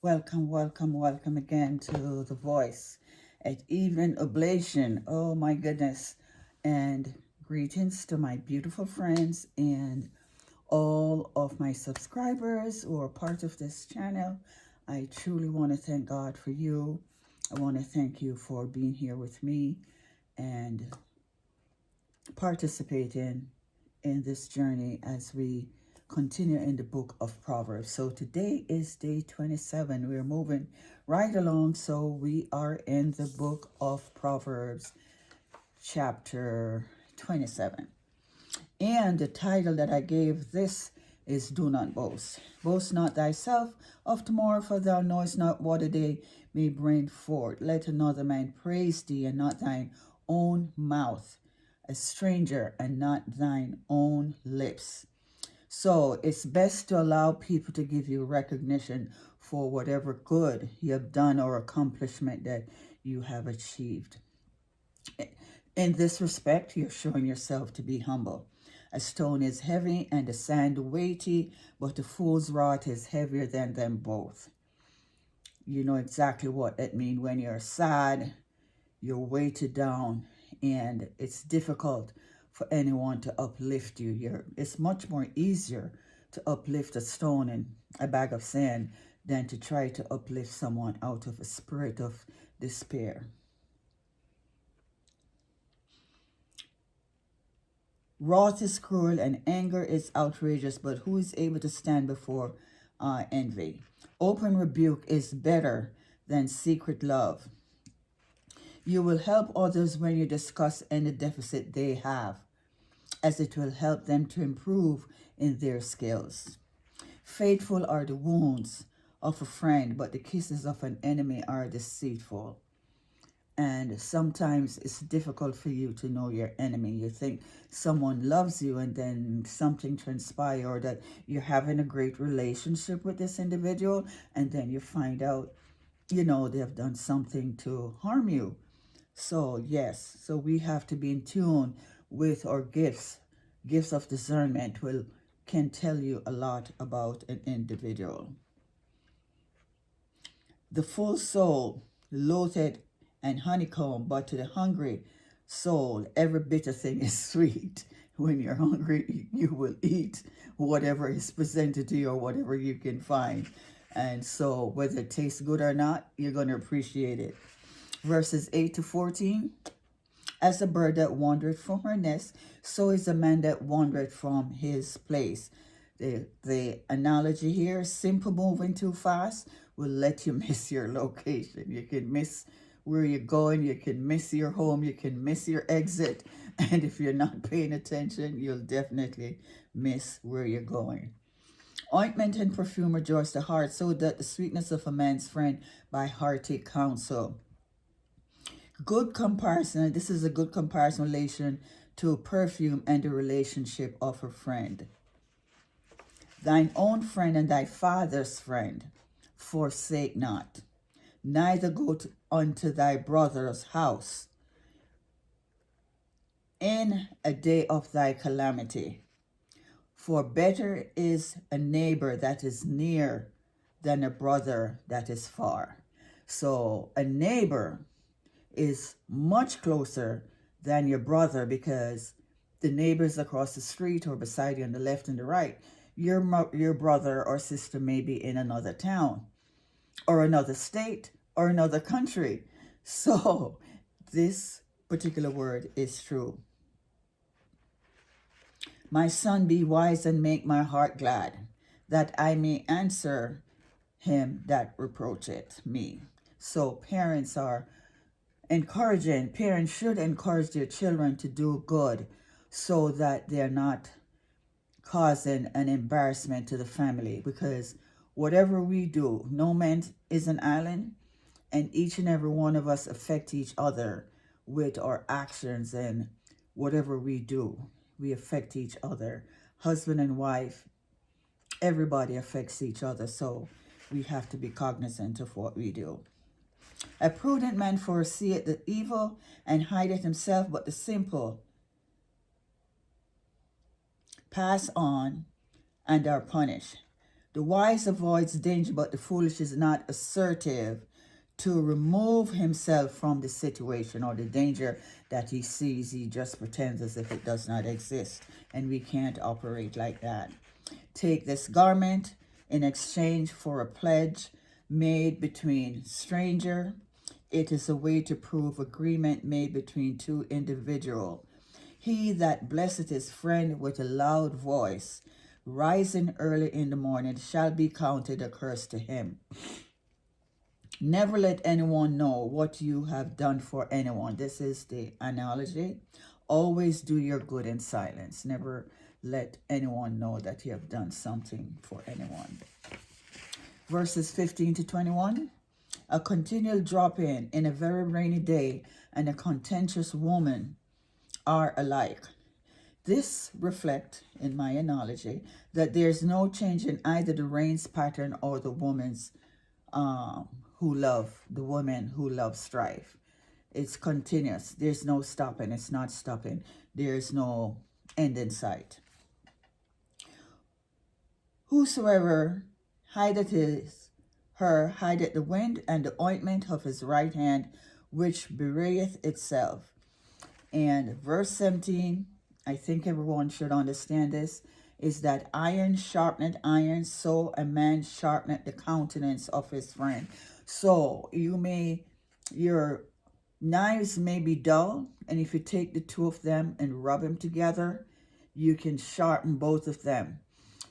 Welcome, welcome, welcome again to The Voice at Even Oblation. Oh my goodness. And greetings to my beautiful friends and all of my subscribers who are part of this channel. I truly want to thank God for you. I want to thank you for being here with me and participating in this journey as we continue in the book of Proverbs. So today is day 27. We're moving right along. So we are in the book of Proverbs, chapter 27. And the title that I gave this is Do Not Boast. Boast not thyself of tomorrow, for thou knowest not what a day may bring forth. Let another man praise thee, and not thine own mouth, a stranger, and not thine own lips. So it's best to allow people to give you recognition for whatever good you have done or accomplishment that you have achieved. In this respect, you're showing yourself to be humble. A stone is heavy and the sand weighty, but a fool's wrath is heavier than them both. You know exactly what that means when you're sad, you're weighted down, and it's difficult for anyone to uplift you. It's much more easier to uplift a stone and a bag of sand than to try to uplift someone out of a spirit of despair. Wrath is cruel and anger is outrageous, but who is able to stand before envy? Open rebuke is better than secret love. You will help others when you discuss any deficit they have, as it will help them to improve in their skills. Faithful are the wounds of a friend, but the kisses of an enemy are deceitful. And sometimes it's difficult for you to know your enemy. You think someone loves you and then something transpires, or that you're having a great relationship with this individual, and then you find out, they have done something to harm you. So yes, so we have to be in tune with our gifts. Gifts of discernment can tell you a lot about an individual. The full soul loatheth and honeycomb, but to the hungry soul, every bitter thing is sweet. When you're hungry, you will eat whatever is presented to you or whatever you can find. And so whether it tastes good or not, you're going to appreciate it. Verses 8 to 14. As a bird that wandereth from her nest, so is a man that wandereth from his place. The analogy here, simple moving too fast will let you miss your location. You can miss where you're going, you can miss your home, you can miss your exit. And if you're not paying attention, you'll definitely miss where you're going. Ointment and perfume rejoice the heart, so that the sweetness of a man's friend by hearty counsel. Good comparison, this is a good comparison relation to perfume and the relationship of a friend. Thine own friend and thy father's friend forsake not, neither go unto thy brother's house in a day of thy calamity. For better is a neighbor that is near than a brother that is far. So a neighbor is much closer than your brother, because the neighbors across the street or beside you on the left and the right, your brother or sister may be in another town or another state or another country. So this particular word is true. My son, be wise and make my heart glad, that I may answer him that reproacheth me. So parents should encourage their children to do good, so that they're not causing an embarrassment to the family. Because whatever we do, no man is an island, and each and every one of us affect each other with our actions, and whatever we do, we affect each other. Husband and wife, everybody affects each other, so we have to be cognizant of what we do. A prudent man foreseeth the evil and hideth himself, but the simple pass on and are punished. The wise avoids danger, but the foolish is not assertive to remove himself from the situation or the danger that he sees. He just pretends as if it does not exist, and we can't operate like that. Take this garment in exchange for a pledge made between stranger. It is a way to prove agreement made between two individuals. He that blesseth his friend with a loud voice, rising early in the morning, shall be counted a curse to him. Never let anyone know what you have done for anyone. This is the analogy. Always do your good in silence. Never let anyone know that you have done something for anyone. Verses 15 to 21. A continual drop in a very rainy day, and a contentious woman are alike. This reflects, in my analogy, that there's no change in either the rain's pattern or the woman's the woman who loves strife. It's continuous. There's no stopping. It's not stopping. There's no end in sight. Whosoever hideth hideth the wind, and the ointment of his right hand, which bewrayeth itself. And verse 17, I think everyone should understand this, is that iron sharpeneth iron, so a man sharpeneth the countenance of his friend. So your knives may be dull, and if you take the two of them and rub them together, you can sharpen both of them.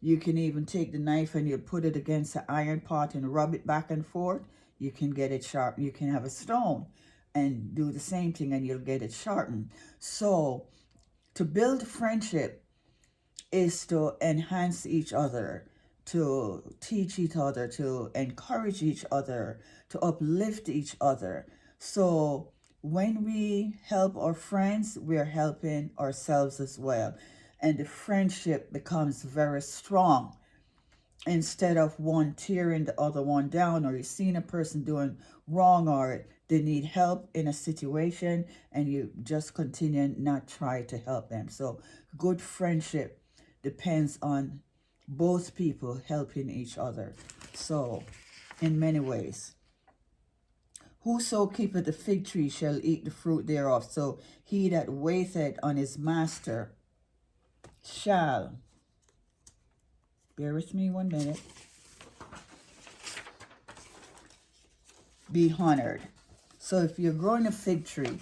You can even take the knife and you put it against the iron pot and rub it back and forth. You can get it sharp. You can have a stone and do the same thing and you'll get it sharpened. So to build friendship is to enhance each other, to teach each other, to encourage each other, to uplift each other. So when we help our friends, we're helping ourselves as well. And the friendship becomes very strong. Instead of one tearing the other one down, or you've seen a person doing wrong or they need help in a situation and you just continue not try to help them. So good friendship depends on both people helping each other. So in many ways, whoso keepeth the fig tree shall eat the fruit thereof. So he that waiteth on his master shall, bear with me 1 minute, be honored. So if you're growing a fig tree,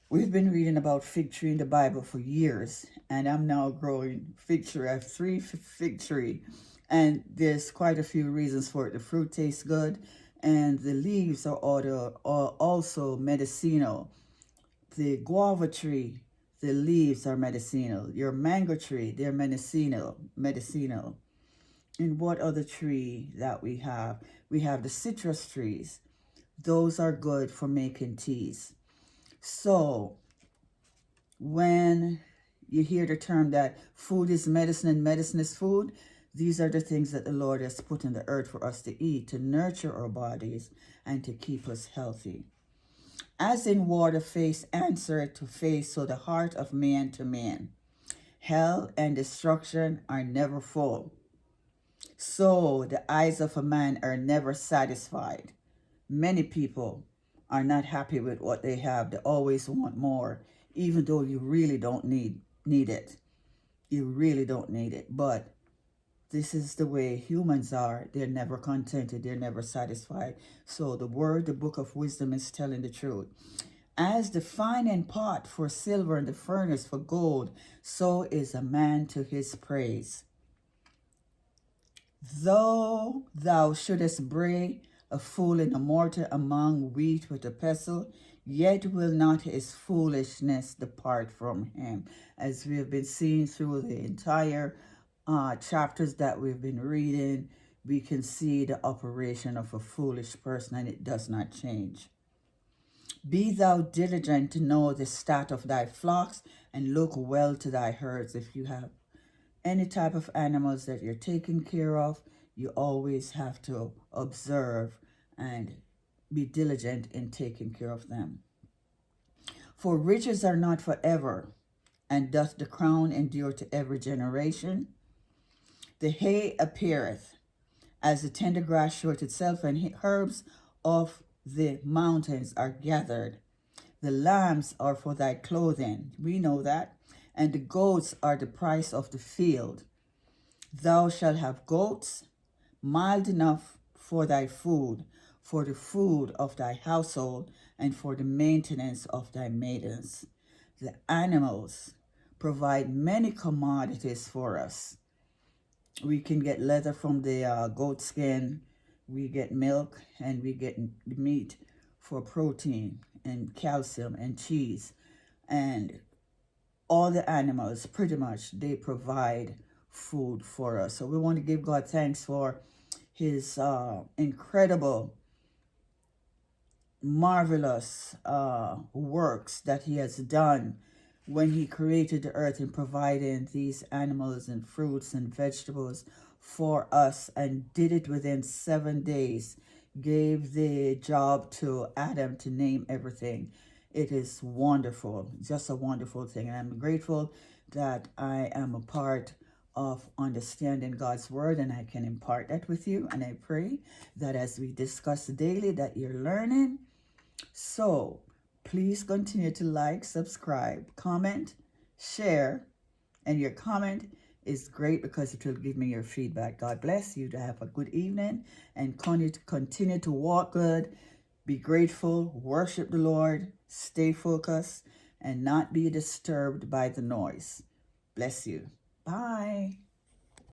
we've been reading about fig tree in the Bible for years, and I'm now growing fig tree. I have 3 fig tree, and there's quite a few reasons for it. The fruit tastes good, and the leaves are also medicinal. The guava tree, the leaves are medicinal. Your mango tree, they're medicinal. And what other tree that we have? We have the citrus trees. Those are good for making teas. So when you hear the term that food is medicine and medicine is food, these are the things that the Lord has put in the earth for us to eat, to nurture our bodies and to keep us healthy. As in water face answer to face, so the heart of man to man. Hell and destruction are never full. So the eyes of a man are never satisfied. Many people are not happy with what they have. They always want more, even though you really don't need it. You really don't need it. But this is the way humans are. They're never contented. They're never satisfied. So the book of wisdom is telling the truth. As the finding pot for silver and the furnace for gold, so is a man to his praise. Though thou shouldest bray a fool in a mortar among wheat with a pestle, yet will not his foolishness depart from him. As we have been seeing through the entire chapters that we've been reading, we can see the operation of a foolish person, and it does not change. Be thou diligent to know the stat of thy flocks, and look well to thy herds. If you have any type of animals that you're taking care of, you always have to observe and be diligent in taking care of them. For riches are not forever, and doth the crown endure to every generation? The hay appeareth, as the tender grass showeth itself, and herbs of the mountains are gathered. The lambs are for thy clothing, we know that, and the goats are the price of the field. Thou shalt have goats, mild enough for thy food, for the food of thy household, and for the maintenance of thy maidens. The animals provide many commodities for us. We can get leather from the goat skin, we get milk, and we get meat for protein and calcium and cheese. And all the animals, pretty much, they provide food for us. So we want to give God thanks for his incredible, marvelous works that he has done when he created the earth and providing these animals and fruits and vegetables for us, and did it within 7 days. Gave the job to Adam to name everything. It is wonderful, just a wonderful thing. And I'm grateful that I am a part of understanding God's word, and I can impart that with you. And I pray that as we discuss daily, that you're learning. So please continue to like, subscribe, comment, share, and your comment is great because it will give me your feedback. God bless you. To have a good evening and continue to walk good, be grateful, worship the Lord, stay focused, and not be disturbed by the noise. Bless you. Bye.